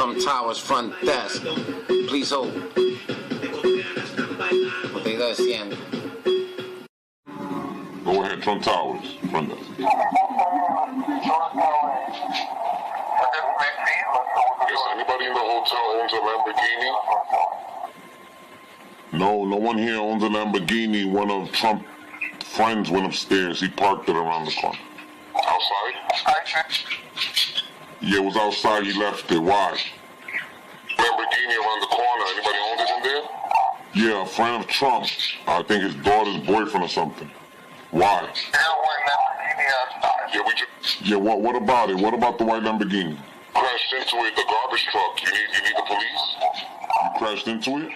Trump Towers front desk. Please hold. Porque haciendo. Go ahead, Trump Towers, front desk. Yes, anybody in the hotel owns a Lamborghini? No one here owns a Lamborghini. One of Trump's friends went upstairs. He parked it around the corner. Outside? Yeah, it was outside. He left it. Why? Lamborghini around the corner. Anybody owns it in there? Yeah, a friend of Trump. I think his daughter's boyfriend or something. Why? Yeah, we just Yeah, what about it? What about the white Lamborghini? crashed into it, the garbage truck. You need the police? You crashed into it?